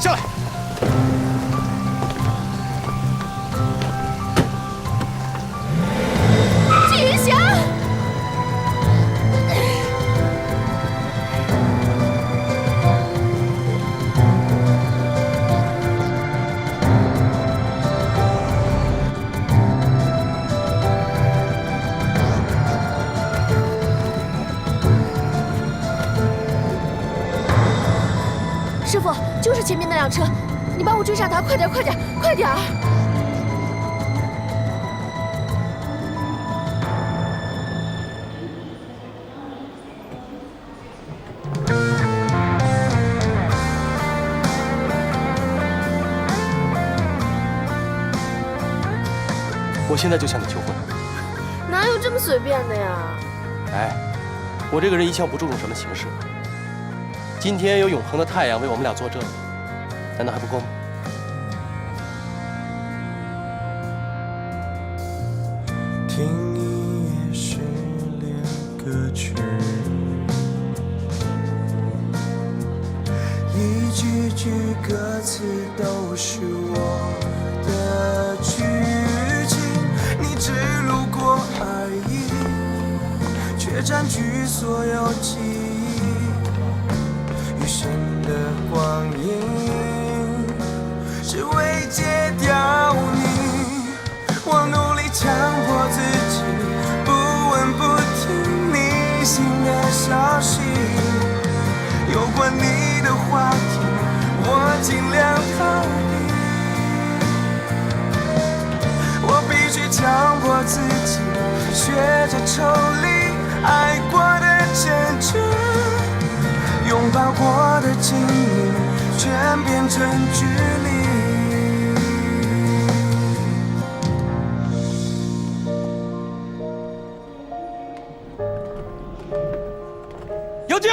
下来。季云霞。 师傅，就是前面那辆车，你帮我追上他，快点，快点，快点儿！我现在就向你求婚。哪有这么随便的呀？哎，我这个人一向不注重什么形式。 今天有永恒的太阳为我们俩作证，难道还不够吗？听一夜失恋歌曲，一句句歌词都是我的剧情，你只路过而已，却占据所有记忆。 余生的光阴，只为戒掉你。我努力强迫自己，不闻不听你新的消息。有关你的话题，我尽量逃避。我必须强迫自己，学着抽离爱过的真挚。 拥抱过的经历，全变成距离。杨静，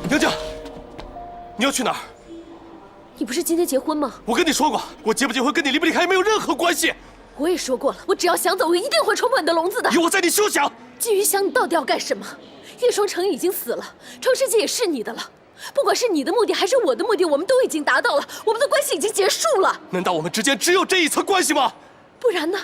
杨静，你要去哪儿？你不是今天结婚吗？我跟你说过，我结不结婚跟你离不离开没有任何关系。我也说过了，我只要想走，我一定会冲破你的笼子的。有我在，你休想！季云翔，你到底要干什么？ 叶双城已经死了，创世纪也是你的了。不管是你的目的还是我的目的，我们都已经达到了，我们的关系已经结束了。难道我们之间只有这一层关系吗？不然呢？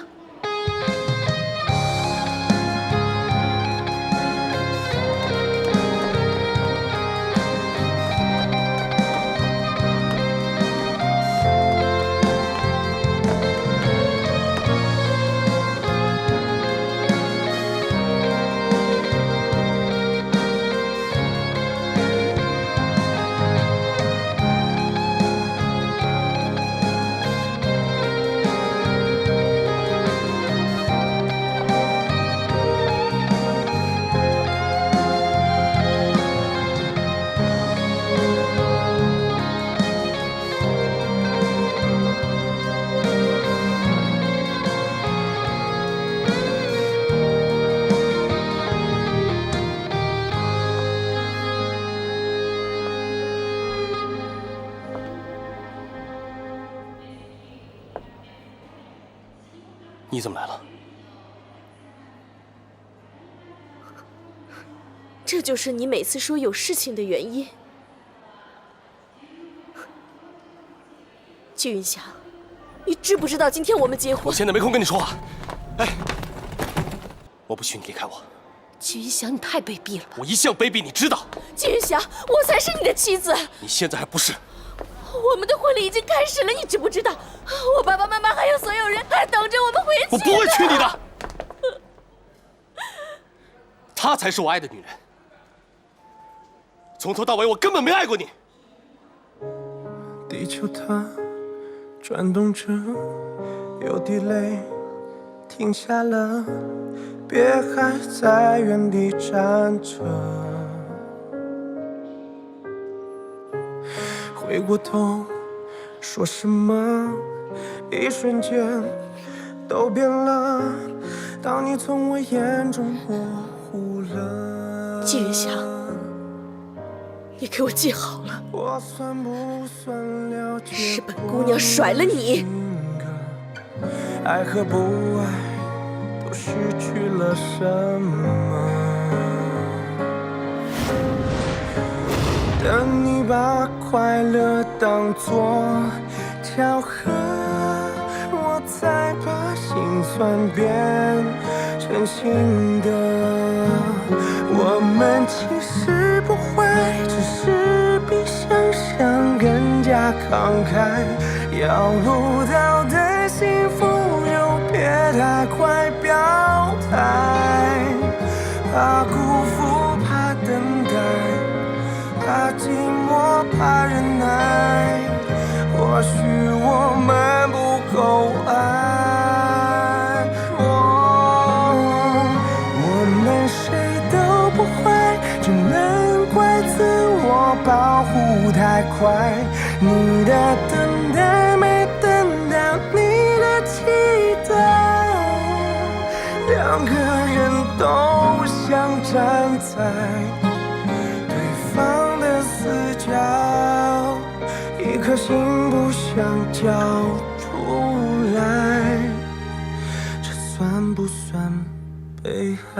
你怎么来了？这就是你每次说有事情的原因。季云霞，你知不知道今天我们结婚？我现在没空跟你说话。哎，我不许你离开我。季云霞，你太卑鄙了。我一向卑鄙，你知道。季云霞，我才是你的妻子。你现在还不是。 我们的婚礼已经开始了，你知不知道？我爸爸妈妈还有所有人还等着我们回去。我不会娶你的，她才是我爱的女人。从头到尾，我根本没爱过你。地球它转动着，有滴泪停下了，别还在原地站着。回过头，说什么？一瞬间都变了。当你从我眼中模糊了。季云翔，你给我记好了，我算不算了解？是本姑娘甩了你。爱和不爱都失去了什么？等你把快乐当作调和，我才把心酸变成心的。我们其实不会，只是比想象更加慷慨。要不到的幸福就别太快表态，怕辜负，怕等待，怕寂寞，怕忍耐。或许我们不够爱，我们谁都不会，只能怪自我保护太快。你的等待没等到你的期待，两个人都想站在对方的死角，一颗心不想交出来，这算不算被爱？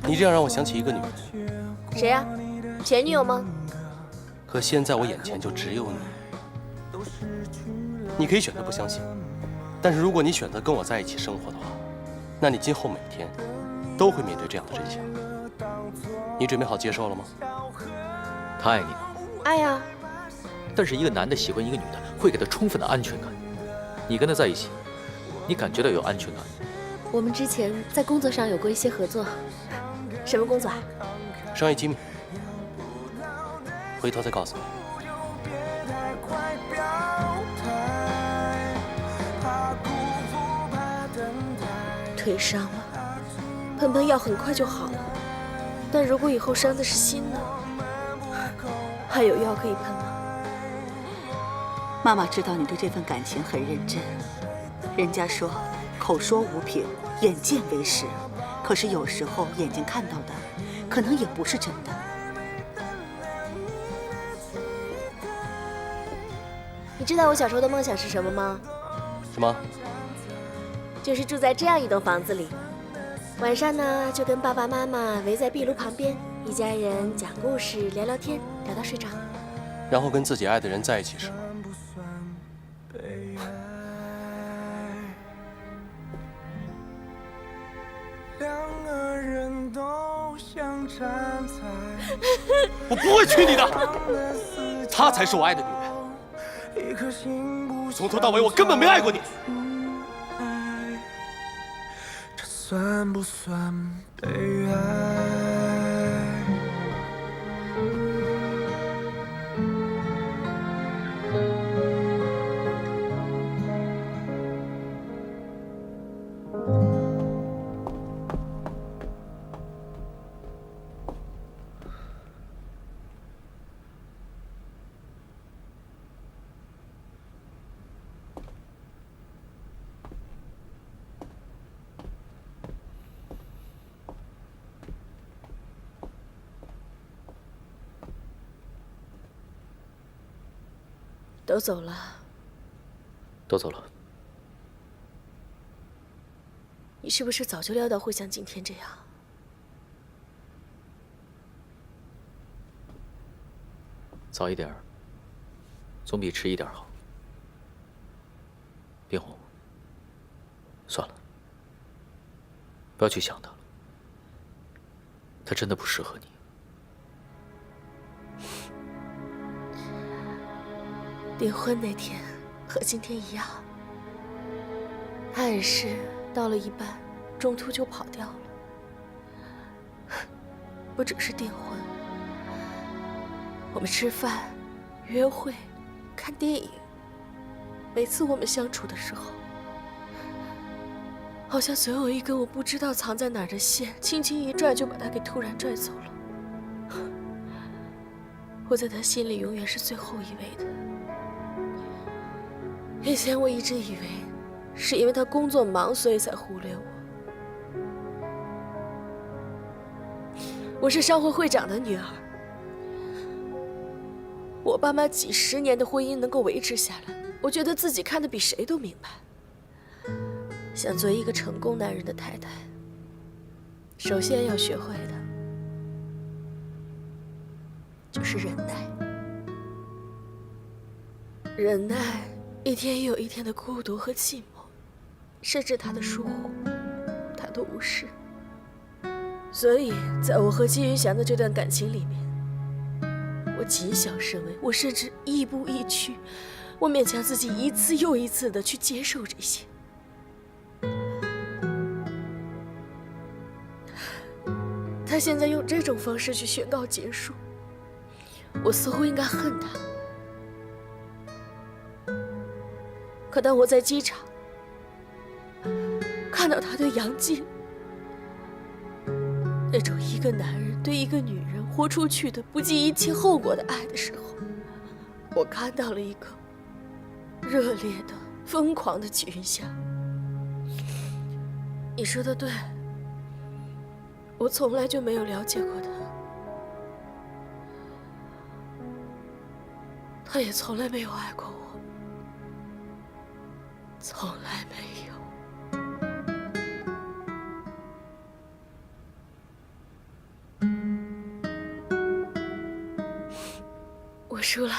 你这样让我想起一个女人，谁呀？前女友吗？可现在我眼前就只有你。你可以选择不相信，但是如果你选择跟我在一起生活的话，那你今后每天都会面对这样的真相。你准备好接受了吗？他爱你吗？爱呀。但是一个男的喜欢一个女的，会给她充分的安全感。你跟她在一起，你感觉到有安全感。我们之前在工作上有过一些合作。什么工作啊？商业机密，回头再告诉你。腿伤了，喷喷药很快就好了。但如果以后伤的是心呢？还有药可以喷吗？妈妈知道你对这份感情很认真。人家说，口说无凭，眼见为实。可是有时候眼睛看到的，可能也不是真的。你知道我小时候的梦想是什么吗？什么？就是住在这样一栋房子里，晚上呢就跟爸爸妈妈围在壁炉旁边，一家人讲故事、聊聊天，聊到睡着。然后跟自己爱的人在一起是吗？我不会娶你的，她才是我爱的女人。从头到尾，我根本没爱过你。这算不算被爱？都走了。都走了。你是不是早就料到会像今天这样？早一点总比迟一点好。丁红，算了，不要去想他了，他真的不适合你。订婚那天和今天一样，他也是到了一半，中途就跑掉了。不只是订婚，我们吃饭、约会、看电影，每次我们相处的时候，好像总有一根我不知道藏在哪儿的线，轻轻一拽就把他给突然拽走了。我在他心里永远是最后一位的。以前我一直以为是因为他工作忙，所以才忽略我。我是商会会长的女儿，我爸妈几10年的婚姻能够维持下来，我觉得自己看得比谁都明白。想做一个成功男人的太太，首先要学会的就是忍耐。忍耐一天又一天的孤独和寂寞，甚至他的疏忽，他都无视。所以在我和季云翔的这段感情里面，我谨小慎微，我甚至亦步亦趋，我勉强自己一次又一次的去接受这些。他现在用这种方式去宣告结束，我似乎应该恨他。可当我在机场看到他对杨静那种一个男人对一个女人豁出去的不计一切后果的爱的时候，我看到了一个热烈的、疯狂的季云翔。你说的对，我从来就没有了解过他，他也从来没有爱过我，从来没有。我输了。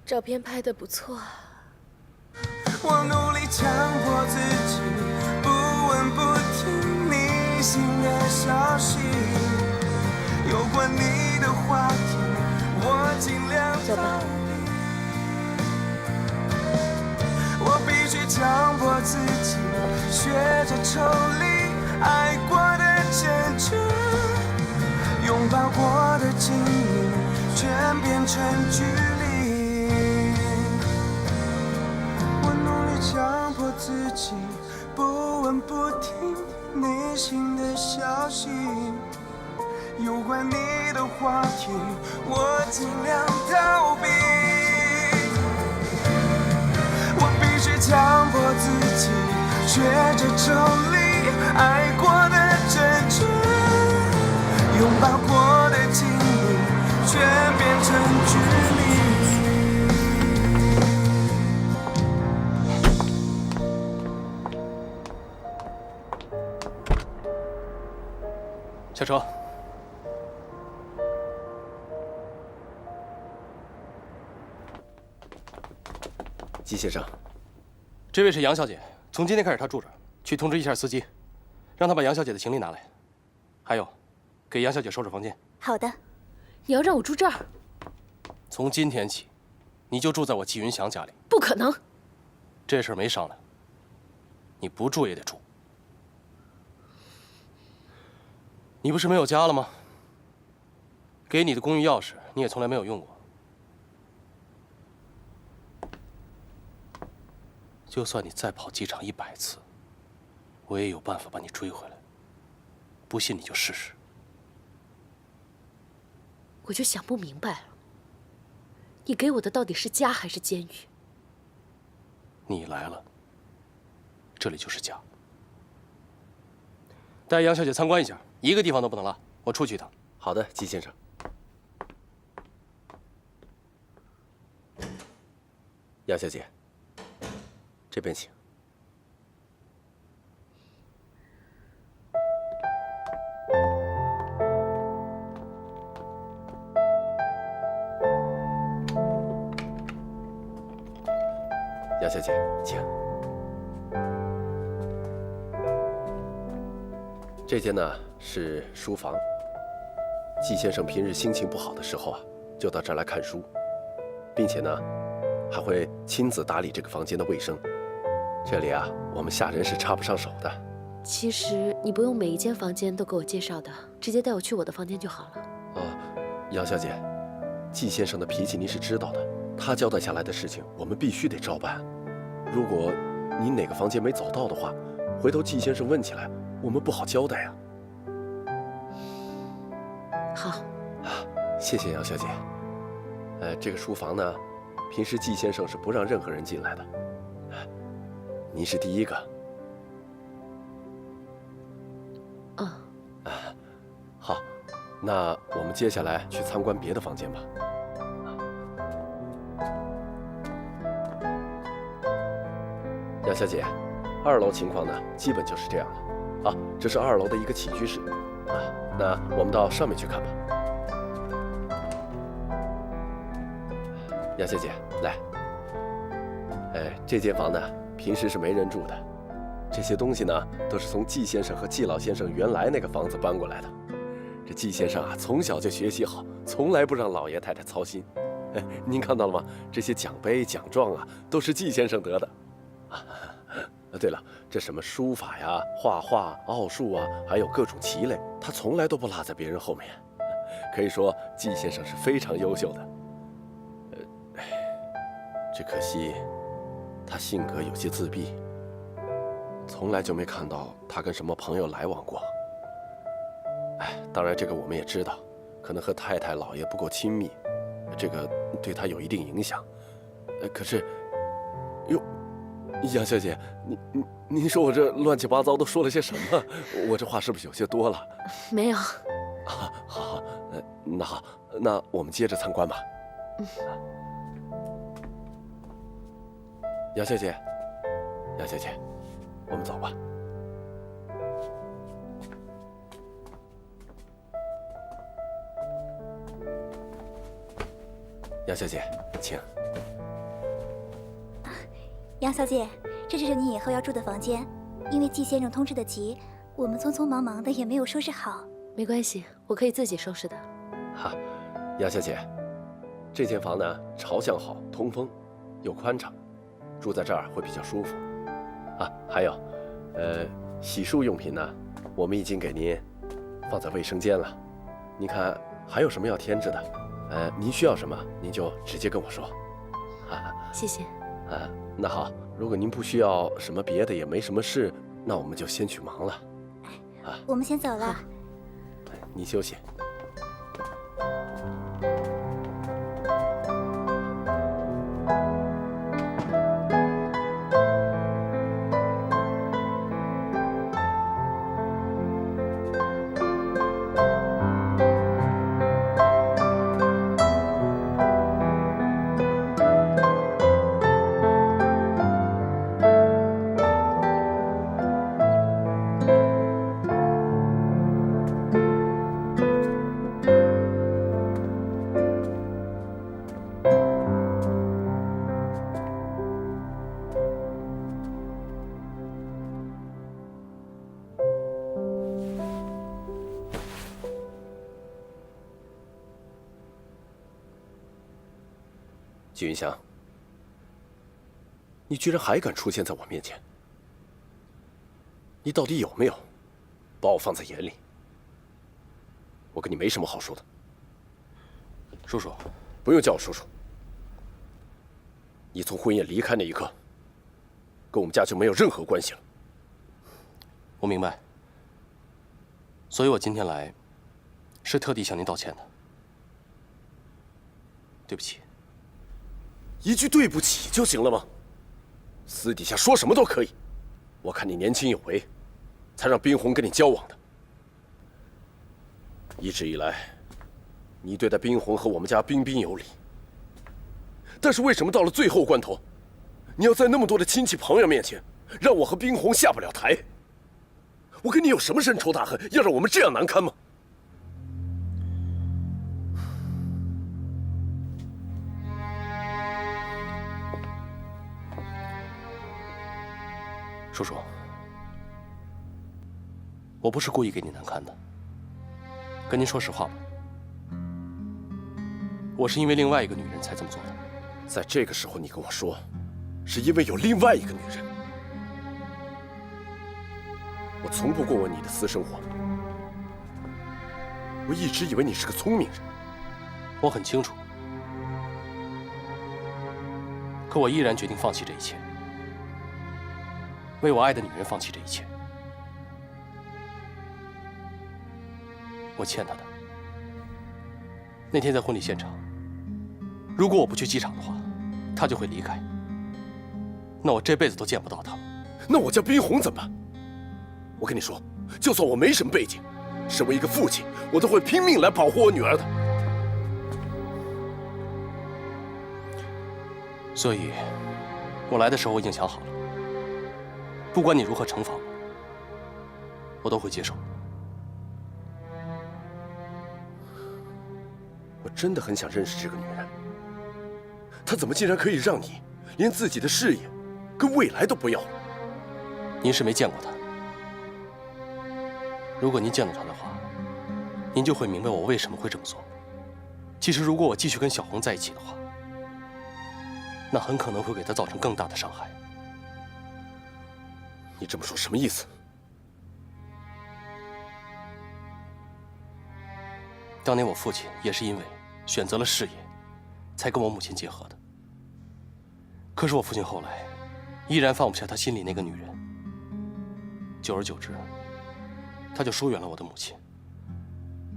照片拍得不错。我努力强迫自己不闻不听你新的消息，有关你的话题我尽量逃避，我必须强迫自己学着抽离爱过的真挚，拥抱过的经历全变成距离，强迫自己不闻不听你新的消息，有关你的话题我尽量逃避，我必须强迫自己学着抽离爱过的真挚，拥抱过的经历全变成距离。下车。季先生，这位是杨小姐，从今天开始她住这儿，去通知一下司机，让他把杨小姐的行李拿来。还有，给杨小姐收拾房间。好的。你要让我住这儿？从今天起，你就住在我季云翔家里。不可能。这事儿没商量，你不住也得住。你不是没有家了吗？给你的公寓钥匙你也从来没有用过。就算你再跑机场100次，我也有办法把你追回来。不信你就试试。我就想不明白了，你给我的到底是家还是监狱？你来了，这里就是家。带杨小姐参观一下，一个地方都不能落。我出去一趟。好的，季先生。杨小姐，这边请。杨小姐，请。这间呢是书房。季先生平日心情不好的时候啊，就到这儿来看书，并且呢，还会亲自打理这个房间的卫生。这里啊，我们下人是插不上手的。其实你不用每一间房间都给我介绍的，直接带我去我的房间就好了。哦，杨小姐，季先生的脾气您是知道的，他交代下来的事情，我们必须得照办。如果您哪个房间没找到的话，回头季先生问起来，我们不好交代呀。好。谢谢杨小姐。这个书房呢，平时季先生是不让任何人进来的，您是第一个。好，那我们接下来去参观别的房间吧。杨小姐，2楼情况呢，基本就是这样了。啊，这是2楼的一个起居室。那我们到上面去看吧。杨小姐，来。这间房呢，平时是没人住的。这些东西呢，都是从季先生和季老先生原来那个房子搬过来的。这季先生啊，从小就学习好，从来不让老爷太太操心。您看到了吗？这些奖杯、奖状啊，都是季先生得的。对了，这什么书法呀、画画、奥数啊，还有各种棋类，他从来都不落在别人后面。可以说，季先生是非常优秀的。只可惜，他性格有些自闭，从来就没看到他跟什么朋友来往过。当然这个我们也知道，可能和太太老爷不够亲密，这个对他有一定影响。可是，哟，杨小姐，您说我这乱七八糟都说了些什么？我这话是不是有些多了？没有。好，那好，那我们接着参观吧。杨小姐，我们走吧。杨小姐，请。杨小姐，这就是你以后要住的房间，因为季先生通知的急，我们匆匆忙忙的也没有收拾好。没关系，我可以自己收拾的。杨小姐，这间房呢，朝向好，通风，又宽敞，住在这儿会比较舒服。还有，洗漱用品呢，我们已经给您放在卫生间了。您看还有什么要添置的？您需要什么，您就直接跟我说。谢谢。那好，如果您不需要什么别的，也没什么事，那我们就先去忙了。我们先走了。您休息。季云翔，你居然还敢出现在我面前！你到底有没有把我放在眼里？我跟你没什么好说的。叔叔，不用叫我叔叔。你从婚宴离开那一刻，跟我们家就没有任何关系了。我明白，所以我今天来，是特地向您道歉的。对不起。一句对不起就行了吗？私底下说什么都可以。我看你年轻有为，才让冰红跟你交往的。一直以来，你对待冰红和我们家彬彬有礼。但是为什么到了最后关头，你要在那么多的亲戚朋友面前，让我和冰红下不了台？我跟你有什么深仇大恨，要让我们这样难堪吗？叔叔，我不是故意给你难堪的。跟您说实话吧，我是因为另外一个女人才这么做的。在这个时候，你跟我说，是因为有另外一个女人，我从不过问你的私生活。我一直以为你是个聪明人。我很清楚，可我依然决定放弃这一切，为我爱的女人放弃这一切。我欠她的。那天在婚礼现场，如果我不去机场的话，她就会离开。那我这辈子都见不到她了。那我叫冰红怎么办？我跟你说，就算我没什么背景，身为一个父亲，我都会拼命来保护我女儿的。所以，我来的时候我已经想好了，不管你如何惩罚我，我都会接受。我真的很想认识这个女人，她怎么竟然可以让你连自己的事业跟未来都不要了？您是没见过她，如果您见到她的话，您就会明白我为什么会这么做。其实，如果我继续跟小红在一起的话，那很可能会给她造成更大的伤害。你这么说什么意思？当年我父亲也是因为选择了事业，才跟我母亲结合的。可是我父亲后来依然放不下他心里那个女人，久而久之，他就疏远了我的母亲。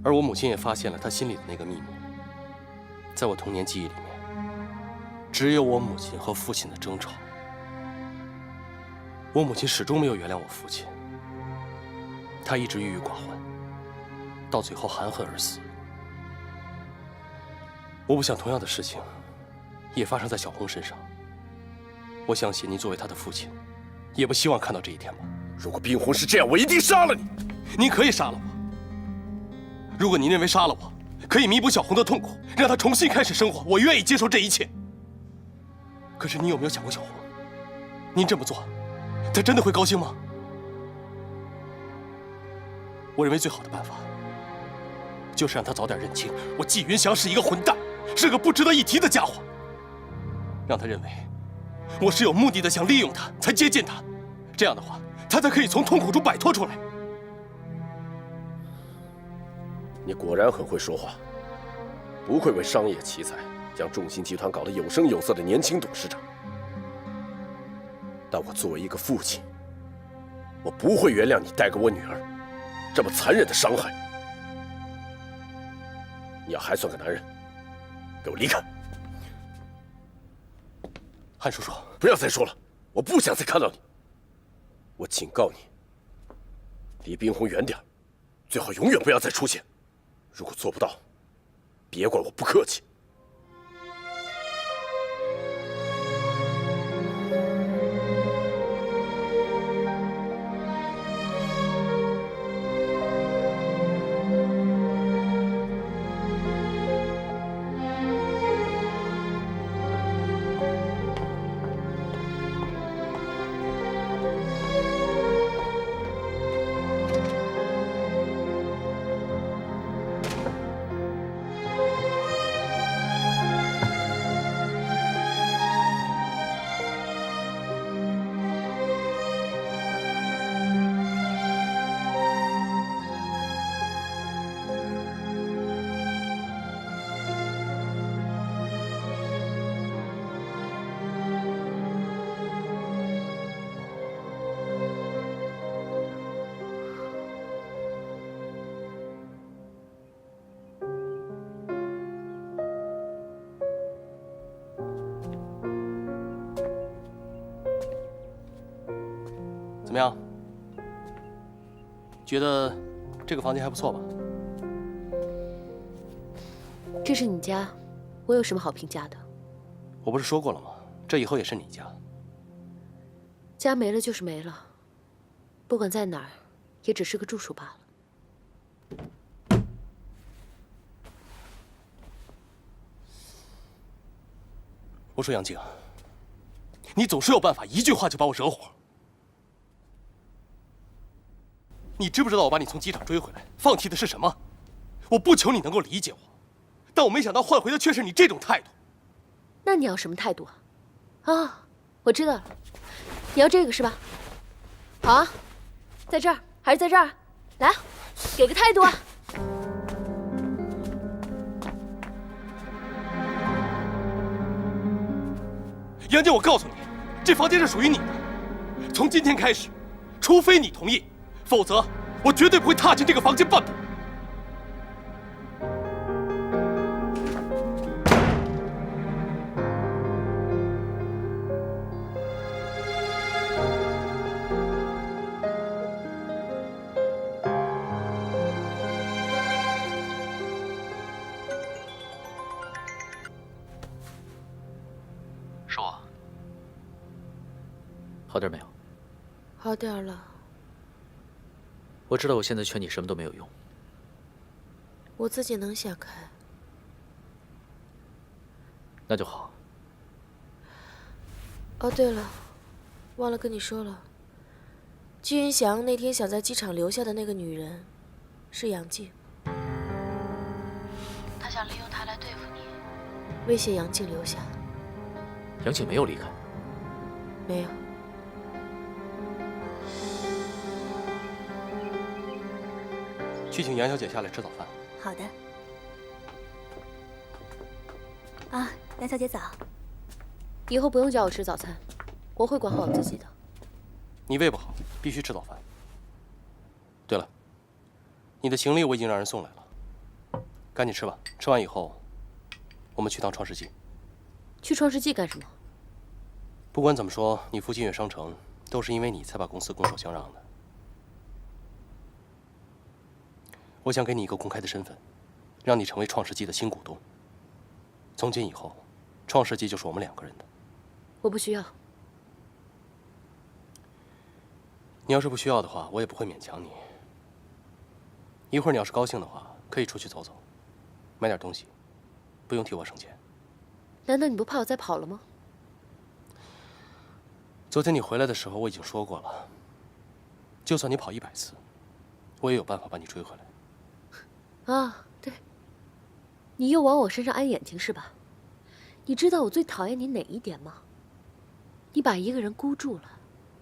而我母亲也发现了他心里的那个秘密。在我童年记忆里面，只有我母亲和父亲的争吵。我母亲始终没有原谅我父亲，她一直郁郁寡欢，到最后含恨而死。我不想同样的事情也发生在小红身上。我相信您作为她的父亲，也不希望看到这一天吧。如果冰红是这样，我一定杀了你。您可以杀了我，如果您认为杀了我可以弥补小红的痛苦，让她重新开始生活，我愿意接受这一切。可是你有没有想过小红？您这么做，她真的会高兴吗？我认为最好的办法，就是让她早点认清我季云祥是一个混蛋，是个不值得一提的家伙。让她认为我是有目的的想利用她才接近她，这样的话，她才可以从痛苦中摆脱出来。你果然很会说话，不愧为商业奇才，将众鑫集团搞得有声有色的年轻董事长。但我作为一个父亲，我不会原谅你带给我女儿这么残忍的伤害。你要还算个男人，给我离开！韩叔叔，不要再说了，我不想再看到你。我警告你，离冰红远点，最好永远不要再出现。如果做不到，别怪我不客气。怎么样？觉得这个房间还不错吧？这是你家，我有什么好评价的？我不是说过了吗？这以后也是你家。家没了就是没了，不管在哪儿，也只是个住处罢了。我说杨静，你总是有办法，一句话就把我惹火。你知不知道我把你从机场追回来，放弃的是什么？我不求你能够理解我，但我没想到换回的却是你这种态度。那你要什么态度啊？啊，我知道了，你要这个是吧？好啊，在这儿，还还是在这儿？来，给个态度啊！杨姐，我告诉你，这房间是属于你的。从今天开始，除非你同意，否则我绝对不会踏进这个房间半步。是我。好点没有？好点了。我知道我现在劝你什么都没有用。我自己能想开。那就好。哦，对了，忘了跟你说了，季云祥那天想在机场留下的那个女人，是杨静。他想利用她来对付你，威胁杨静留下。杨静没有离开。没有。去请杨小姐下来吃早饭。好的。啊，杨小姐早。以后不用叫我吃早餐，我会管好我自己的。你胃不好，必须吃早饭。对了，你的行李我已经让人送来了，赶紧吃吧。吃完以后，我们去趟创世纪。去创世纪干什么？不管怎么说，你赴金悦商城都是因为你才把公司拱手相让的。我想给你一个公开的身份，让你成为创世纪的新股东。从今以后，创世纪就是我们2个人的。我不需要。你要是不需要的话，我也不会勉强你。一会儿你要是高兴的话，可以出去走走，买点东西，不用替我省钱。难道你不怕我再跑了吗？昨天你回来的时候，我已经说过了，就算你跑100次，我也有办法把你追回来。啊，对，你又往我身上安眼睛是吧？你知道我最讨厌你哪一点吗？你把一个人箍住了，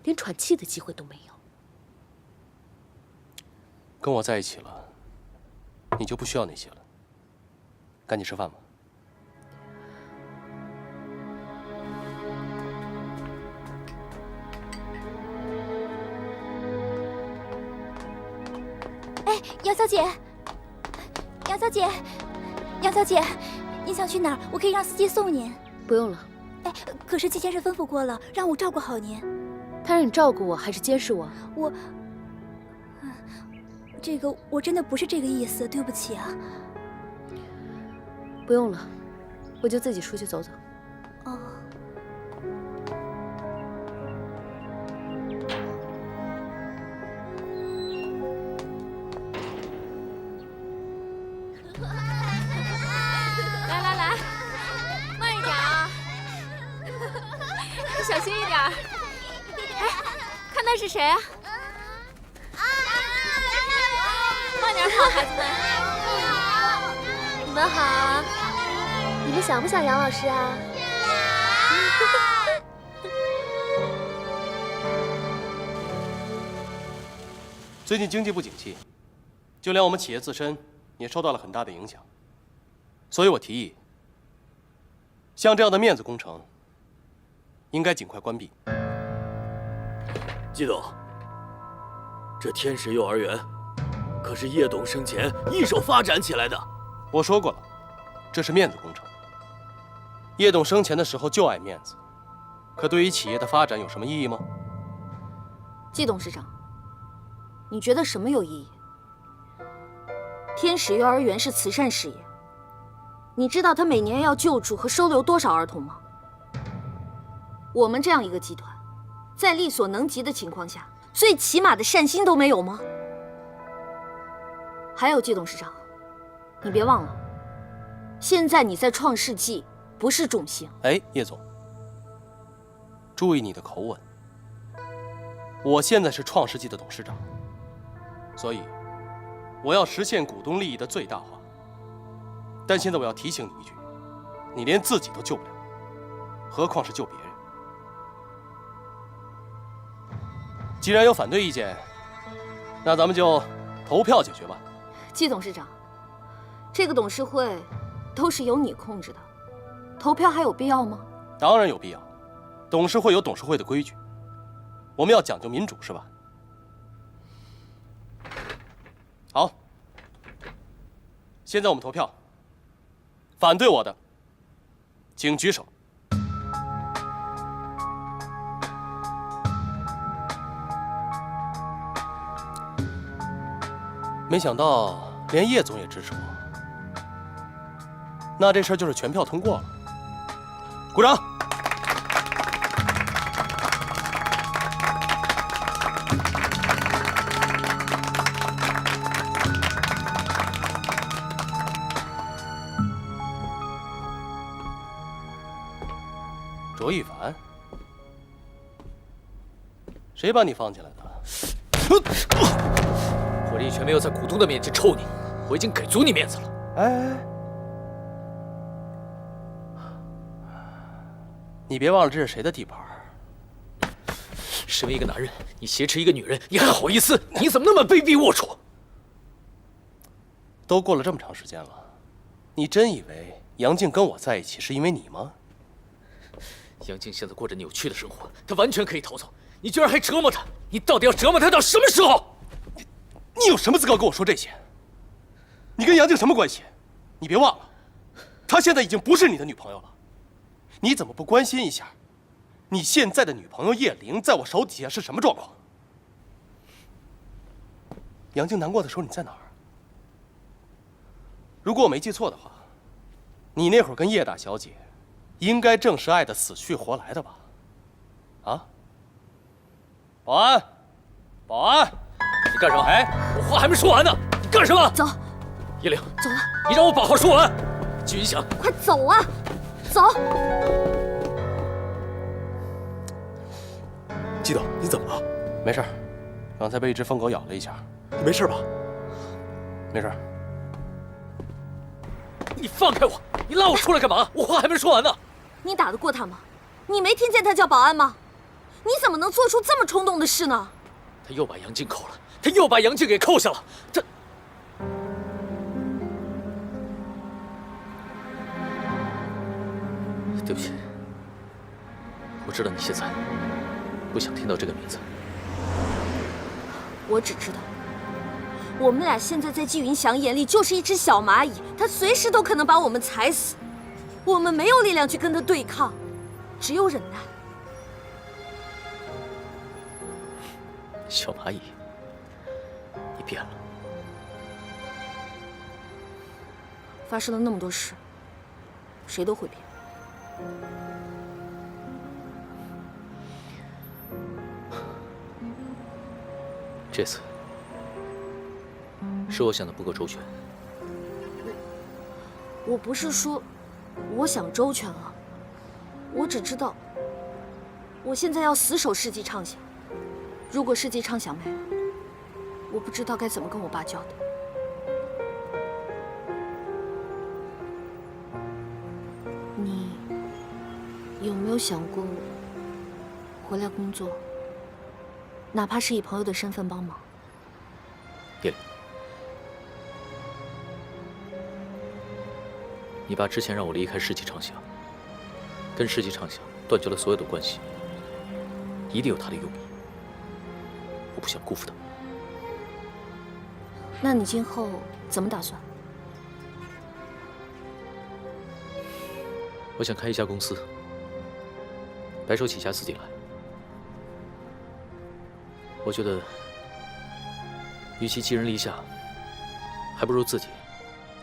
连喘气的机会都没有。跟我在一起了，你就不需要那些了。赶紧吃饭吧。哎，杨小姐，杨小姐，杨小姐，您想去哪儿？我可以让司机送您。不用了。哎，可是季先生吩咐过了，让我照顾好您。他让你照顾我，还是监视我？这个我真的不是这个意思，对不起啊。不用了，我就自己出去走走。哦。来来来，慢一点啊，小心一点。哎，看那是谁啊？慢点跑，孩子们。你们好，你们想不想杨老师啊？最近经济不景气，就连我们企业自身也受到了很大的影响。所以我提议，像这样的面子工程，应该尽快关闭。季董，这天使幼儿园可是叶董生前一手发展起来的。我说过了，这是面子工程。叶董生前的时候就爱面子，可对于企业的发展有什么意义吗？季董事长，你觉得什么有意义？天使幼儿园是慈善事业，你知道他每年要救助和收留多少儿童吗？我们这样一个集团，在力所能及的情况下，最起码的善心都没有吗？还有季董事长，你别忘了，现在你在创世纪不是重心。哎，叶总，注意你的口吻。我现在是创世纪的董事长，所以我要实现股东利益的最大化。但现在我要提醒你一句，你连自己都救不了，何况是救别人。既然有反对意见，那咱们就投票解决吧。季董事长，这个董事会都是由你控制的，投票还有必要吗？当然有必要，董事会有董事会的规矩，我们要讲究民主，是吧？好，现在我们投票，反对我的，请举手。没想到连叶总也支持我，那这事儿就是全票通过了。鼓掌！卓一凡，谁把你放进来的？我这一拳没有在股东的面前抽你，我已经给足你面子了。哎，你别忘了这是谁的地盘。身为一个男人，你挟持一个女人，你还好意思？你怎么那么卑鄙龌龊？都过了这么长时间了，你真以为杨静跟我在一起是因为你吗？杨静现在过着扭曲的生活，她完全可以逃走，你居然还折磨她，你到底要折磨她到什么时候？你有什么资格跟我说这些？你跟杨静什么关系？你别忘了，她现在已经不是你的女朋友了。你怎么不关心一下，你现在的女朋友叶玲在我手底下是什么状况？杨静难过的时候你在哪儿？如果我没记错的话，你那会儿跟叶大小姐，应该正是爱得死去活来的吧？啊？保安，保安！你干什么？哎，我话还没说完呢，你干什么？走。叶玲，走了。你让我把话说完。季云翔，快走啊！走。季董，你怎么了？没事，刚才被一只疯狗咬了一下。你没事吧？没事。你放开我！你拉我出来干嘛？我话还没说完呢。你打得过他吗？你没听见他叫保安吗？你怎么能做出这么冲动的事呢？他又把杨静扣了，他又把杨静给扣下了。他，对不起，我知道你现在不想听到这个名字。我只知道，我们俩现在在季云翔眼里就是一只小蚂蚁，他随时都可能把我们踩死。我们没有力量去跟他对抗，只有忍耐。小蚂蚁，你变了。发生了那么多事，谁都会变。这次是我想的不够周全。我不是说我想周全了，我只知道我现在要死守世纪畅想。如果世纪畅想没了，我不知道该怎么跟我爸交代。你有没有想过回来工作，哪怕是以朋友的身份帮忙？叶玲，你爸之前让我离开世纪畅想，跟世纪畅想断绝了所有的关系，一定有他的用意。我不想辜负他。那你今后怎么打算？我想开一家公司，白手起家自己来。我觉得，与其寄人篱下，还不如自己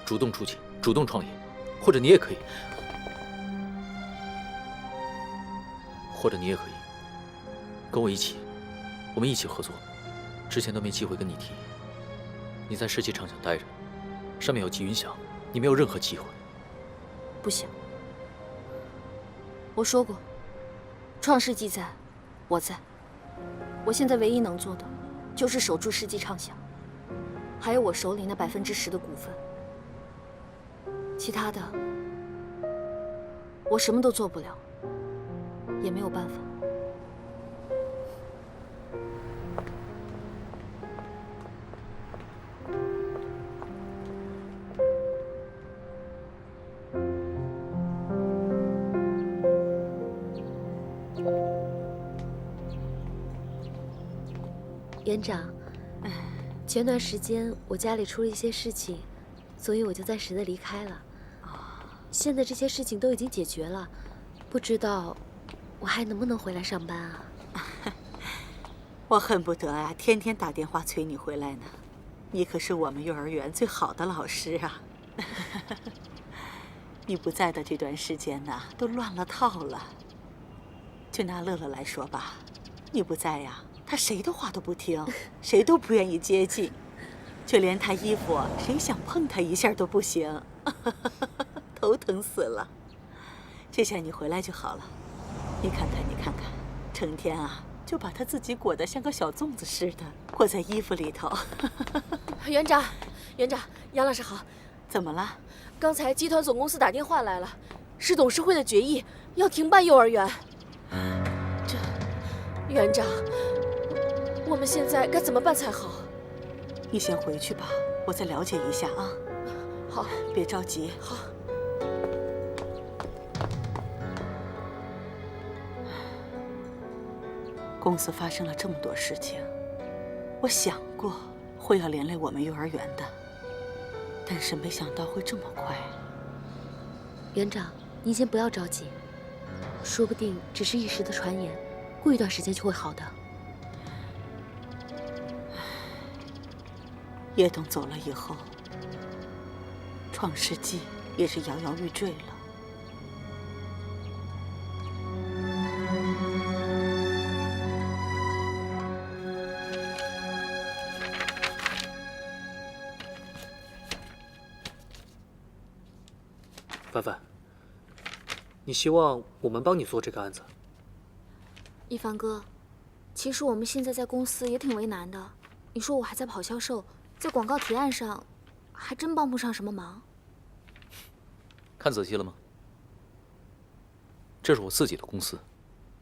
主动出击，主动创业。或者你也可以，跟我一起，我们一起合作。之前都没机会跟你提。你在世纪畅想待着，上面有季云翔，你没有任何机会。不行，我说过，创世纪在，我在。我现在唯一能做的，就是守住世纪畅想，还有我手里那10%的股份。其他的，我什么都做不了，也没有办法。园长，前段时间我家里出了一些事情，所以我就暂时的离开了。现在这些事情都已经解决了，不知道我还能不能回来上班啊？我恨不得啊，天天打电话催你回来呢。你可是我们幼儿园最好的老师啊。你不在的这段时间呢，都乱了套了。就拿乐乐来说吧，你不在呀，他谁的话都不听，谁都不愿意接近，就连他衣服，谁想碰他一下都不行，头疼死了。这下你回来就好了，你看看，你看看，成天啊就把他自己裹得像个小粽子似的，裹在衣服里头。园长，杨老师好。怎么了？刚才集团总公司打电话来了，是董事会的决议，要停办幼儿园。这，园长，我们现在该怎么办才好？你先回去吧，我再了解一下啊。好，别着急。好。公司发生了这么多事情，我想过会要连累我们幼儿园的，但是没想到会这么快。园长，您先不要着急，说不定只是一时的传言，过一段时间就会好的。叶董走了以后，创世纪也是摇摇欲坠了。凡凡，你希望我们帮你做这个案子？一凡哥，其实我们现在在公司也挺为难的。你说我还在跑销售，在广告提案上，还真帮不上什么忙。看仔细了吗？这是我自己的公司，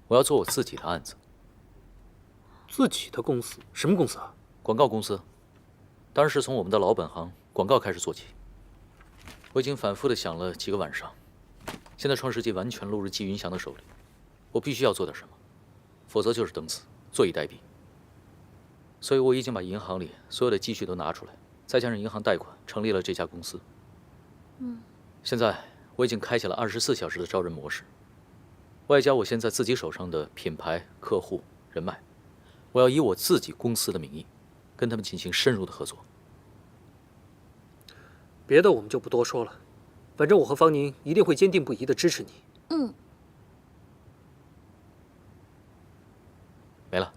我要做我自己的案子。自己的公司？什么公司啊？广告公司，当然是从我们的老本行广告开始做起。我已经反复的想了几个晚上，现在创世纪完全落入季云祥的手里，我必须要做点什么，否则就是等死，坐以待毙。所以我已经把银行里所有的积蓄都拿出来，再加上银行贷款，成立了这家公司。现在我已经开启了24小时的招人模式，外加我现在自己手上的品牌、客户、人脉，我要以我自己公司的名义，跟他们进行深入的合作。别的我们就不多说了，反正我和方宁一定会坚定不移地支持你。没了。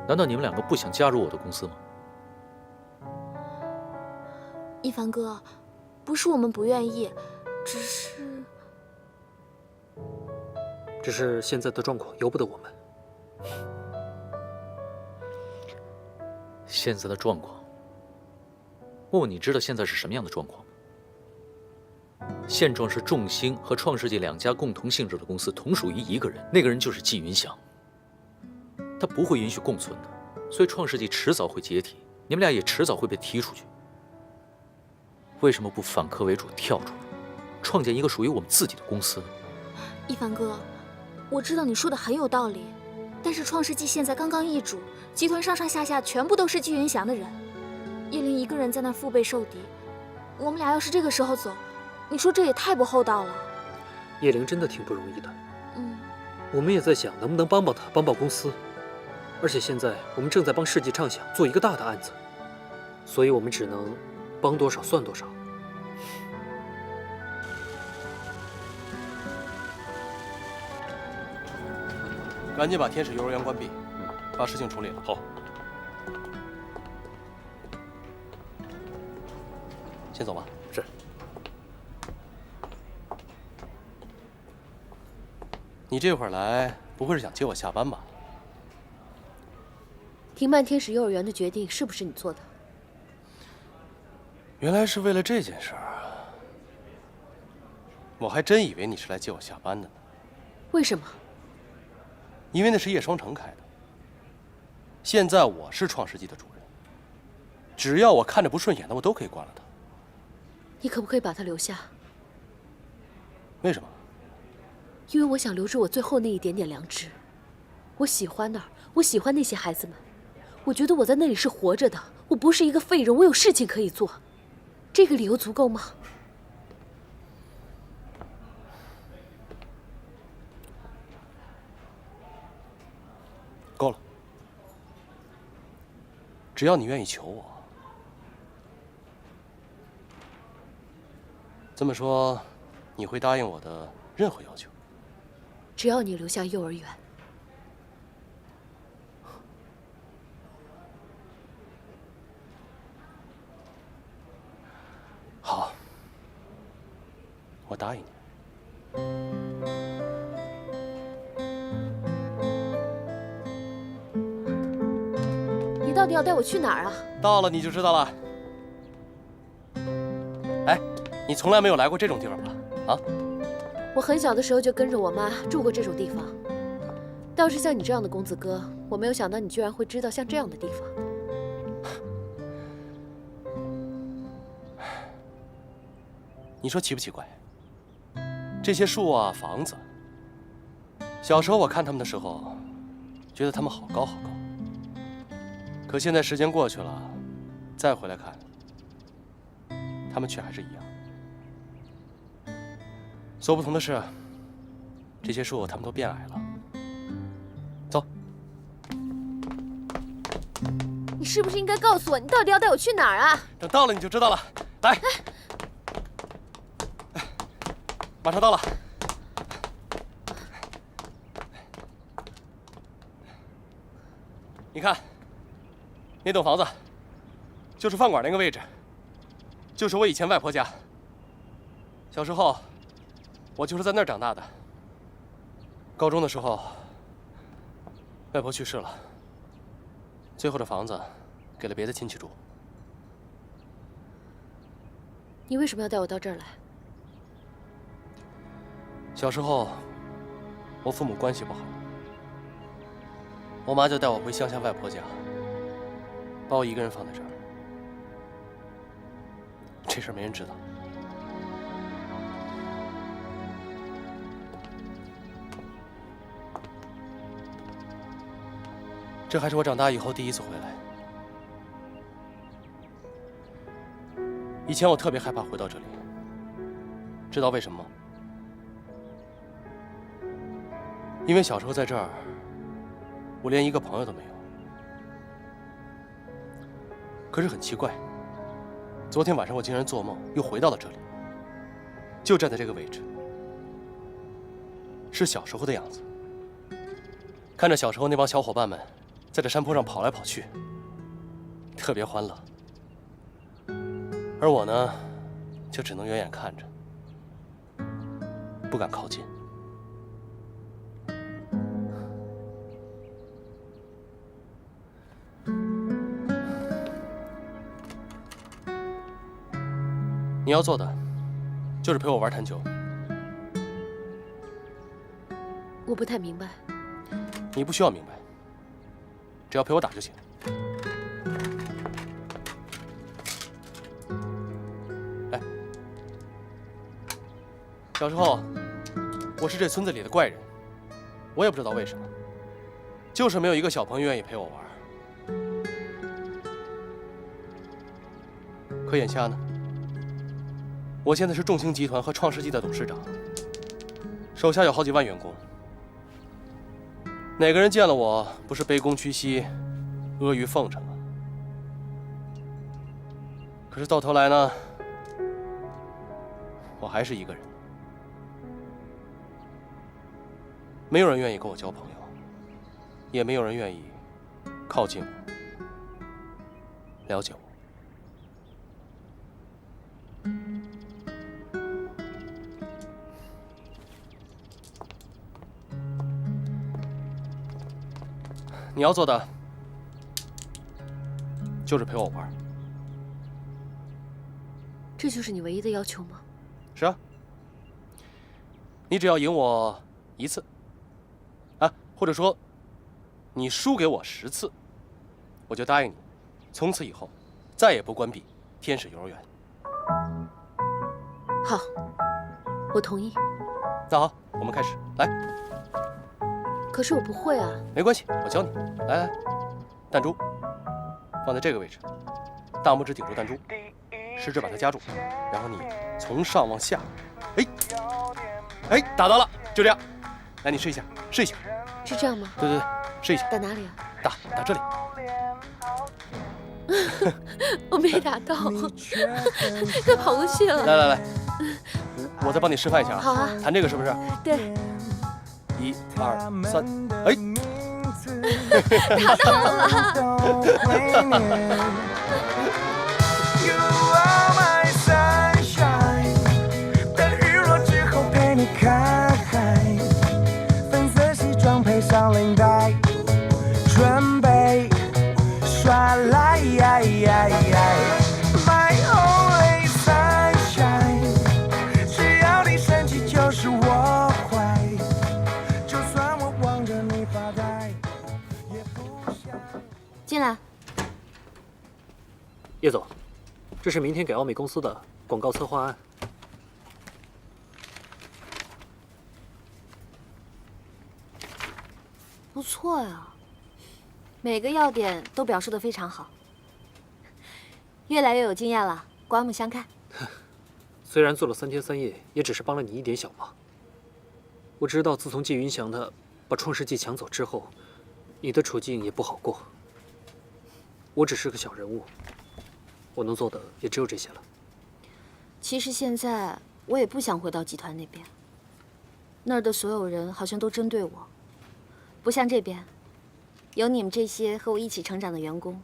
难道你们两个不想加入我的公司吗？一凡哥，不是我们不愿意，只是现在的状况由不得我们。现在的状况，问问你知道现在是什么样的状况吗？现状是众星和创世纪两家共同性质的公司同属于一个人，那个人就是季云祥。他不会允许共存的，所以创世纪迟早会解体，你们俩也迟早会被踢出去。为什么不反客为主跳出来，创建一个属于我们自己的公司呢？一凡哥，我知道你说的很有道理，但是创世纪现在刚刚易主，集团上上下下全部都是季云祥的人，叶灵一个人在那腹背受敌，我们俩要是这个时候走，你说这也太不厚道了。叶灵真的挺不容易的。我们也在想能不能帮帮他，帮帮公司。而且现在我们正在帮世纪畅想做一个大的案子，所以我们只能帮多少算多少。赶紧把天使幼儿园关闭，把事情处理了。好。先走吧。是。你这会儿来，不会是想接我下班吧？停办天使幼儿园的决定是不是你做的？原来是为了这件事儿啊！我还真以为你是来接我下班的呢。为什么？因为那是叶双城开的。现在我是创世纪的主人，只要我看着不顺眼的，我都可以关了他。你可不可以把他留下？为什么？因为我想留住我最后那一点点良知。我喜欢那儿，我喜欢那些孩子们。我觉得我在那里是活着的，我不是一个废人，我有事情可以做。这个理由足够吗？够了。只要你愿意求我，这么说，你会答应我的任何要求？只要你留下幼儿园。好，我答应你。你到底要带我去哪儿啊？到了你就知道了。哎，你从来没有来过这种地方吧？啊？我很小的时候就跟着我妈住过这种地方。倒是像你这样的公子哥，我没有想到你居然会知道像这样的地方。你说奇不奇怪？这些树啊，房子，小时候我看他们的时候，觉得他们好高好高。可现在时间过去了，再回来看，他们却还是一样。所不同的是，这些树它们都变矮了。走。你是不是应该告诉我，你到底要带我去哪儿啊？等到了你就知道了。来。马上到了，你看，那栋房子，就是饭馆那个位置，就是我以前外婆家。小时候，我就是在那儿长大的。高中的时候，外婆去世了，最后这房子给了别的亲戚住。你为什么要带我到这儿来？小时候，我父母关系不好，我妈就带我回乡下外婆家，把我一个人放在这儿。这事儿没人知道。这还是我长大以后第一次回来。以前我特别害怕回到这里，知道为什么吗？因为小时候在这儿，我连一个朋友都没有。可是很奇怪，昨天晚上我竟然做梦又回到了这里，就站在这个位置，是小时候的样子。看着小时候那帮小伙伴们在这山坡上跑来跑去，特别欢乐。而我呢，就只能远远看着，不敢靠近。你要做的，就是陪我玩弹球。我不太明白。你不需要明白，只要陪我打就行。来，小时候我是这村子里的怪人，我也不知道为什么，就是没有一个小朋友愿意陪我玩。可眼下呢？我现在是众星集团和创世纪的董事长，手下有好几万员工。哪个人见了我不是卑躬屈膝、阿谀奉承啊？可是到头来呢，我还是一个人，没有人愿意跟我交朋友，也没有人愿意靠近我、了解我。你要做的就是陪我玩。这就是你唯一的要求吗？是啊，你只要赢我1次，啊，或者说你输给我10次，我就答应你，从此以后再也不关闭天使幼儿园。好，我同意。那好，我们开始，来。可是我不会啊。没关系，我教你。来来，弹珠放在这个位置，大拇指顶住弹珠，食指把它夹住，然后你从上往下，哎，打到了，就这样。来，你试一下，试一下。是这样吗？对对对，试一下。打哪里啊？打这里。我没打到，快跑过去了。来，我再帮你示范一下啊。好啊。弹这个是不是？对。1、2、3，哎，打到了。You are my sunshine， 等日落之后陪你看海，粉色西装配上领带，准备耍赖。My only sunshine， 只要你生气就是我坏，就算我望着你发呆，也不想。进来。叶总，这是明天给奥美公司的广告策划案。不错呀，每个要点都表述得非常好，越来越有经验了，刮目相看。虽然做了3天3夜，也只是帮了你一点小忙。我知道，自从季云翔他把创世纪抢走之后，你的处境也不好过。我只是个小人物，我能做的也只有这些了。其实现在我也不想回到集团那边，那儿的所有人好像都针对我，不像这边，有你们这些和我一起成长的员工，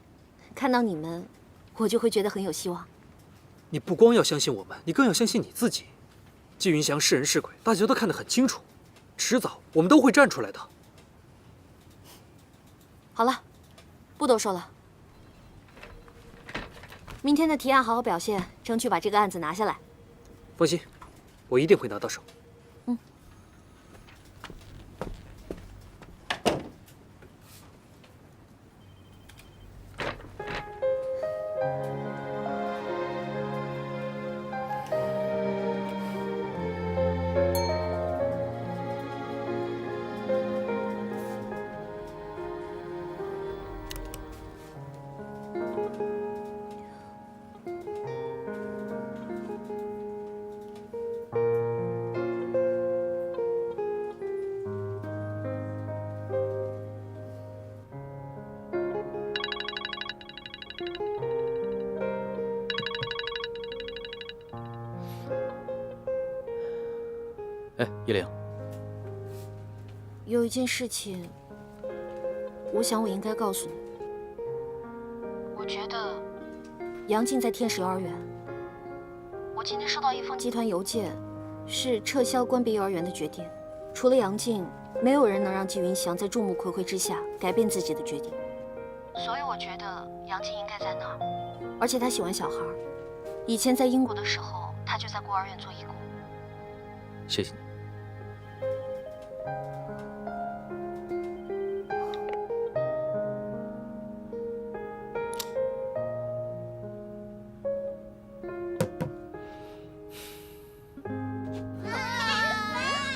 看到你们，我就会觉得很有希望。你不光要相信我们，你更要相信你自己。季云翔是人是鬼，大家都看得很清楚，迟早我们都会站出来的。好了，不多说了。明天的提案好好表现，争取把这个案子拿下来。放心，我一定会拿到手。哎，叶玲，有一件事情，我想我应该告诉你。我觉得杨静在天使幼儿园。我今天收到一封集团邮件，是撤销关闭幼儿园的决定。除了杨静，没有人能让季云翔在众目睽睽之下改变自己的决定。所以我觉得杨静应该在那儿，而且她喜欢小孩。以前在英国的时候，她就在孤儿院做义工。谢谢你。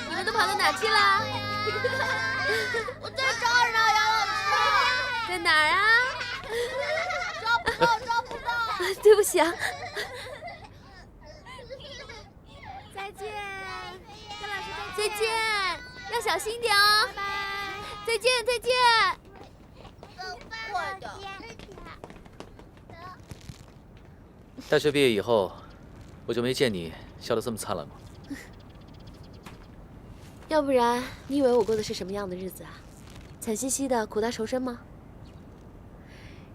你们都跑到哪去了？我在这儿呢，杨老师。在哪儿啊？找不到。对不起啊。再见，杨老师再见，要小心点哦。拜拜。再见，再见。快点。大学毕业以后，我就没见你笑得这么灿烂过。要不然，你以为我过的是什么样的日子啊？惨兮兮的，苦大仇深吗？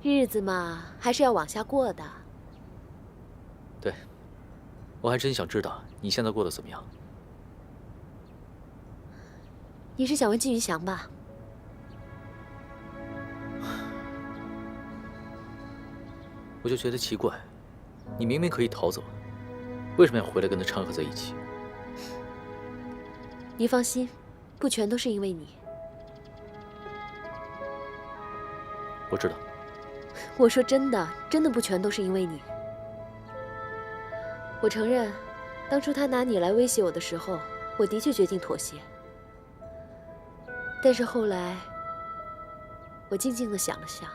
日子嘛，还是要往下过的。对，我还真想知道你现在过得怎么样。你是想问季云翔吧？我就觉得奇怪，你明明可以逃走，为什么要回来跟他掺和在一起？你放心，不全都是因为你。我知道。我说真的，真的不全都是因为你。我承认，当初他拿你来威胁我的时候，我的确决定妥协。但是后来，我静静地想了想，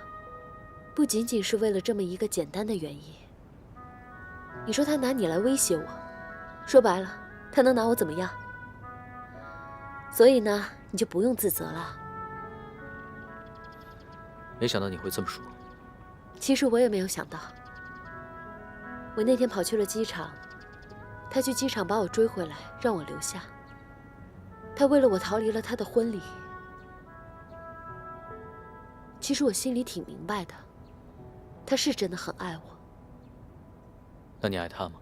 不仅仅是为了这么一个简单的原因。你说他拿你来威胁我，说白了，他能拿我怎么样？所以呢，你就不用自责了。没想到你会这么说。其实我也没有想到，我那天跑去了机场，他去机场把我追回来，让我留下。他为了我逃离了他的婚礼。其实我心里挺明白的，他是真的很爱我。那你爱他吗？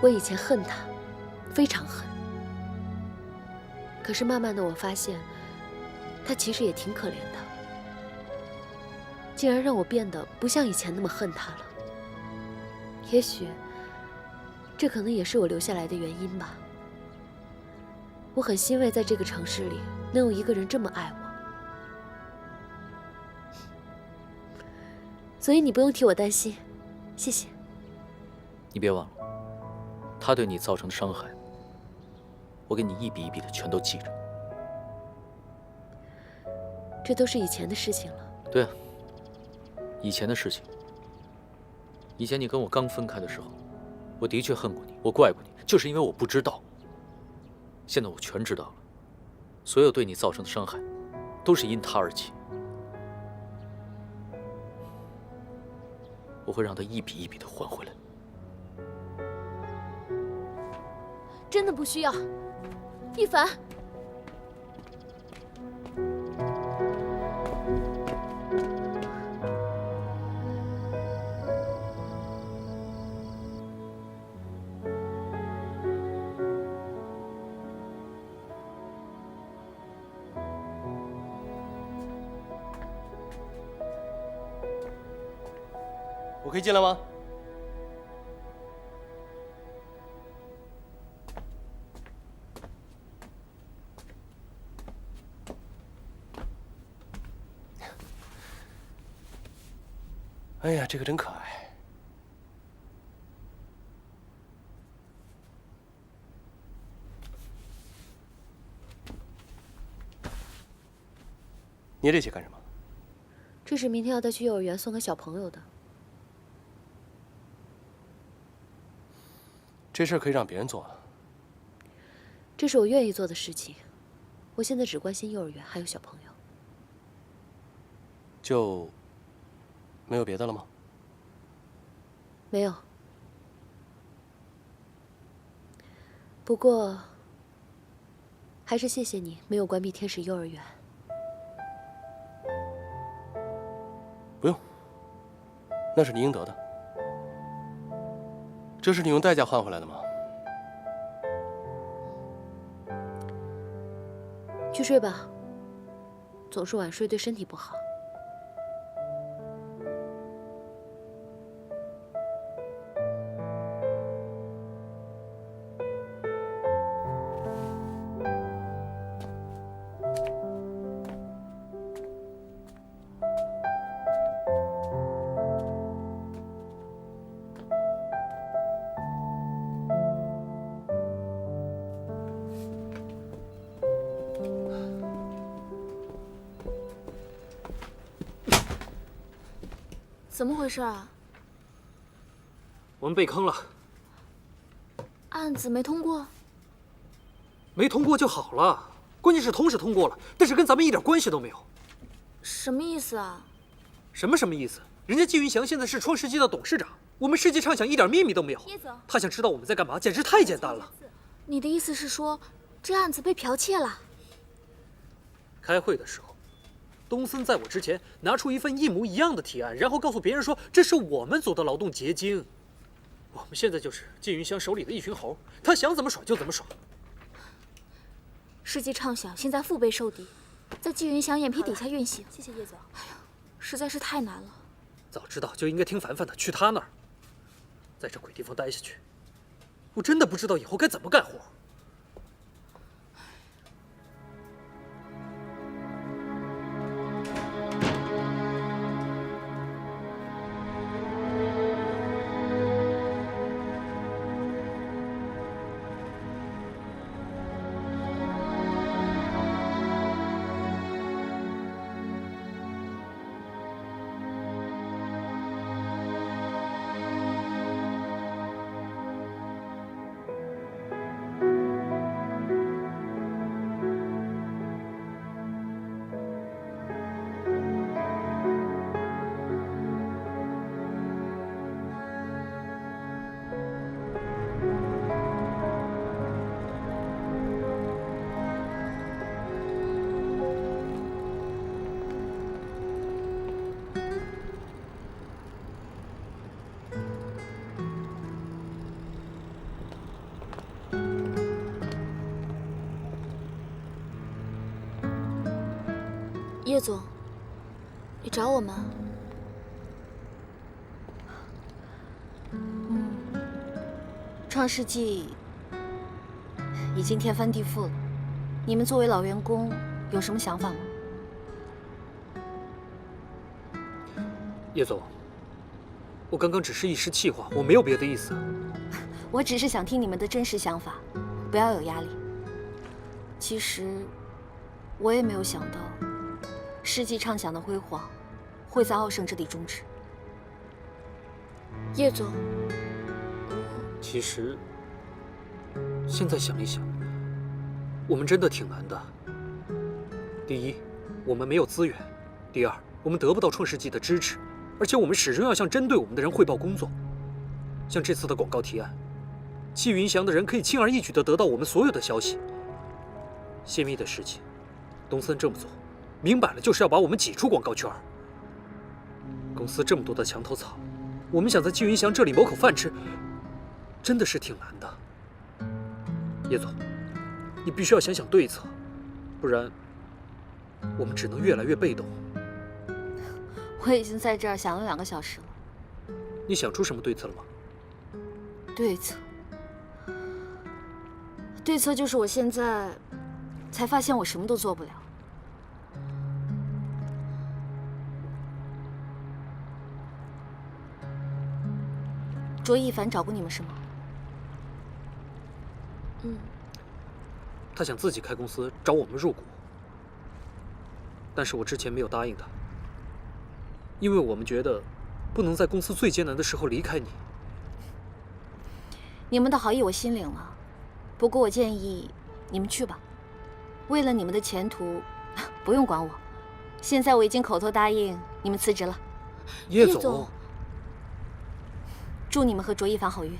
我以前恨他，非常恨。可是慢慢的，我发现，他其实也挺可怜的，竟然让我变得不像以前那么恨他了。也许，这可能也是我留下来的原因吧。我很欣慰，在这个城市里能有一个人这么爱我，所以你不用替我担心，谢谢。你别忘了，他对你造成的伤害，我给你一笔一笔的全都记着。这都是以前的事情了。对啊，以前的事情。以前你跟我刚分开的时候，我的确恨过你，我怪过你，就是因为我不知道。现在我全知道了，所有对你造成的伤害，都是因他而起。我会让他一笔一笔的还回来。真的不需要，一凡。我可以进来吗？哎呀，这个真可爱。捏这些干什么？这是明天要带去幼儿园送给小朋友的。这事儿可以让别人做啊。这是我愿意做的事情。我现在只关心幼儿园还有小朋友。就没有别的了吗？没有。不过，还是谢谢你没有关闭天使幼儿园。不用，那是你应得的。这是你用代价换回来的吗？去睡吧，总是晚睡对身体不好。怎么回事啊？我们被坑了，案子没通过？没通过就好了，关键是通是通过了，但是跟咱们一点关系都没有。什么意思啊？什么意思？人家季云祥现在是创世纪的董事长，我们世纪畅想一点秘密都没有。他想知道我们在干嘛，简直太简单了。你的意思是说，这案子被剽窃了？开会的时候，东森在我之前拿出一份一模一样的提案，然后告诉别人说这是我们组的劳动结晶。我们现在就是季云祥手里的一群猴，他想怎么耍就怎么耍。世纪畅想现在腹背受敌，在季云祥眼皮底下运行。谢谢叶总。哎呀，实在是太难了。早知道就应该听凡凡的，去他那儿，在这鬼地方待下去，我真的不知道以后该怎么干活。叶总，你找我们？创世纪已经天翻地覆了，你们作为老员工有什么想法吗？叶总，我刚刚只是一时气话，我没有别的意思。我只是想听你们的真实想法，不要有压力。其实，我也没有想到，世纪畅想的辉煌会在傲盛这里终止。叶总，其实，现在想一想，我们真的挺难的。第一，我们没有资源；第二，我们得不到创世纪的支持，而且我们始终要向针对我们的人汇报工作。像这次的广告提案，季云祥的人可以轻而易举地得到我们所有的消息。泄密的事情，东森这么做，明摆了就是要把我们挤出广告圈。公司这么多的墙头草，我们想在季云祥这里谋口饭吃，真的是挺难的。叶总，你必须要想想对策，不然我们只能越来越被动。我已经在这儿想了2个小时了。你想出什么对策了吗？对策就是我现在才发现我什么都做不了。卓一凡找过你们是吗？他想自己开公司找我们入股，但是我之前没有答应他，因为我们觉得不能在公司最艰难的时候离开你。你们的好意我心领了，不过我建议你们去吧。为了你们的前途，不用管我。现在我已经口头答应你们辞职了。叶总，祝你们和卓一凡好运。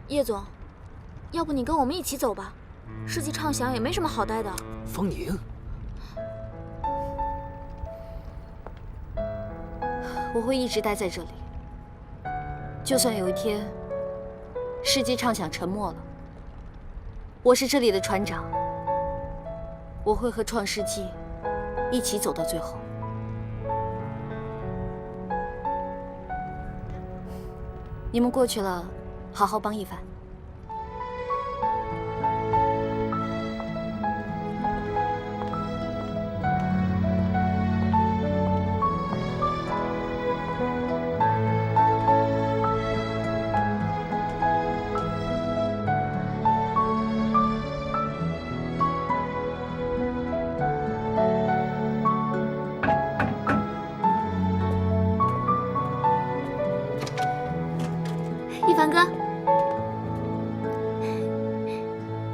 叶总，要不你跟我们一起走吧？世纪畅想也没什么好待的。方宁，我会一直待在这里，就算有一天世纪畅想沉没了，我是这里的船长，我会和创世纪一起走到最后。你们过去了，好好帮一凡。一凡哥，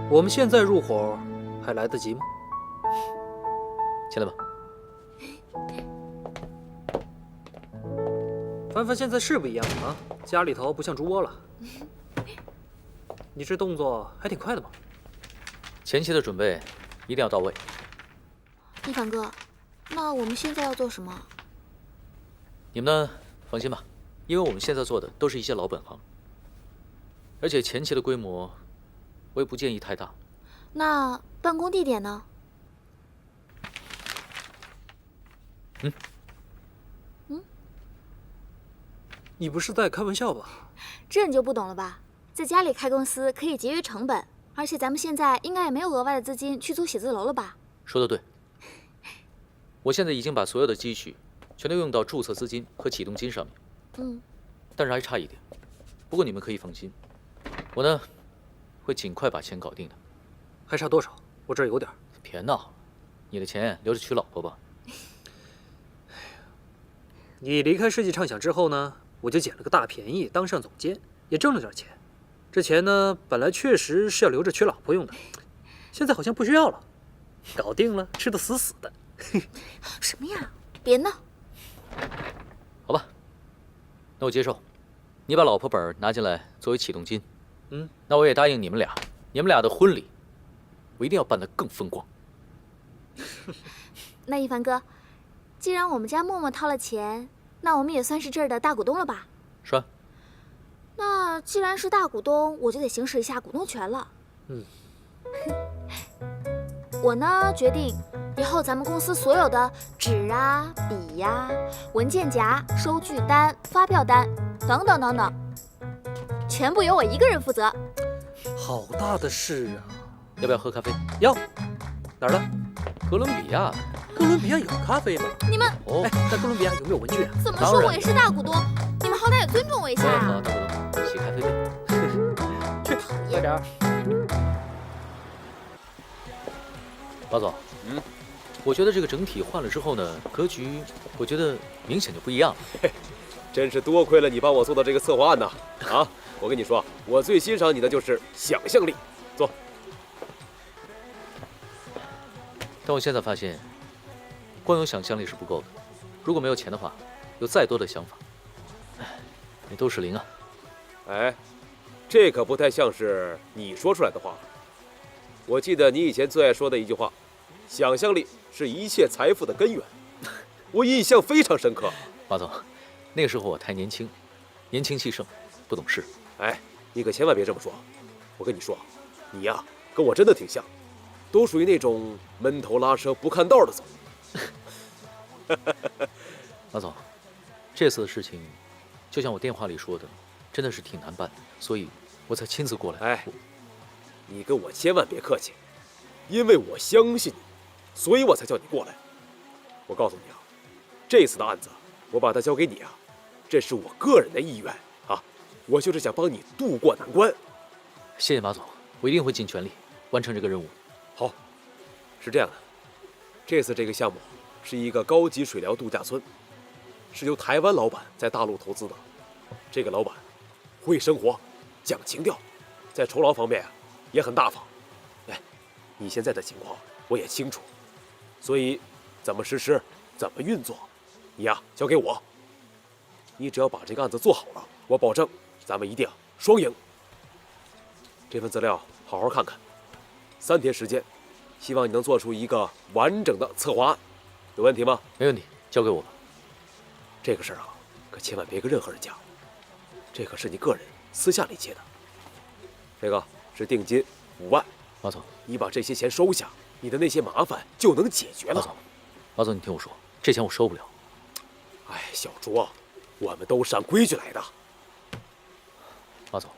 我们现在入伙还来得及吗？进来吧。凡凡现在是不一样了啊，家里头不像猪窝了。你这动作还挺快的嘛。前期的准备一定要到位。一凡哥，那我们现在要做什么？你们呢，放心吧，因为我们现在做的都是一些老本行，而且前期的规模，我也不建议太大。那办公地点呢？你不是在开玩笑吧？这你就不懂了吧？在家里开公司可以节约成本，而且咱们现在应该也没有额外的资金去租写字楼了吧？说得对，我现在已经把所有的积蓄全都用到注册资金和启动金上面。但是还差一点。不过你们可以放心，我呢会尽快把钱搞定的。还差多少？我这儿有点。别闹，你的钱留着娶老婆吧。你离开世纪畅想之后呢，我就捡了个大便宜，当上总监，也挣了点钱。这钱呢，本来确实是要留着娶老婆用的，现在好像不需要了。搞定了，吃得死死的。什么呀？别闹。好吧，那我接受。你把老婆本拿进来作为启动金。那我也答应你们俩的婚礼，我一定要办得更风光。那一凡哥，既然我们家默默掏了钱，那我们也算是这儿的大股东了吧？是啊。那既然是大股东，我就得行使一下股东权了。我呢决定以后咱们公司所有的纸啊、笔呀、文件夹、收据单、发票单等等等等，全部由我一个人负责。好大的事啊！要不要喝咖啡？要。哪儿的？哥伦比亚。哥伦比亚有咖啡吗？你们哦，哎，在哥伦比亚有没有文具啊？怎么说我也是大股东，你们好歹也尊重我一下啊！好，大股东，洗咖啡杯。去，快点儿。马总，我觉得这个整体换了之后呢，格局我觉得明显就不一样了。嘿，真是多亏了你帮我做的这个策划案呐！啊，我跟你说，我最欣赏你的就是想象力。坐。但我现在发现，光有想象力是不够的，如果没有钱的话，有再多的想法，你都是零啊。哎，这可不太像是你说出来的话。我记得你以前最爱说的一句话：“想象力是一切财富的根源。”我印象非常深刻。马总，那个时候我太年轻，年轻气盛，不懂事。哎，你可千万别这么说。我跟你说，你呀，跟我真的挺像，都属于那种闷头拉车不看道的走。马总，这次的事情，就像我电话里说的，真的是挺难办的，所以我才亲自过来。哎，你跟我千万别客气，因为我相信你，所以我才叫你过来。我告诉你啊，这次的案子我把它交给你啊，这是我个人的意愿啊，我就是想帮你渡过难关。谢谢马总，我一定会尽全力完成这个任务。好，是这样的，这次这个项目是一个高级水疗度假村，是由台湾老板在大陆投资的。这个老板会生活，讲情调，在酬劳方面啊也很大方。哎，你现在的情况我也清楚，所以怎么实施，怎么运作，你呀交给我。你只要把这个案子做好了，我保证咱们一定双赢。这份资料好好看看，3天时间，希望你能做出一个完整的策划案，有问题吗？没问题，交给我吧。这个事儿啊，可千万别跟任何人讲，这可是你个人私下里结的。这个是定金5万，马总，你把这些钱收下，你的那些麻烦就能解决了。马总，你听我说，这钱我收不了。哎，小卓，我们都是按规矩来的。马总，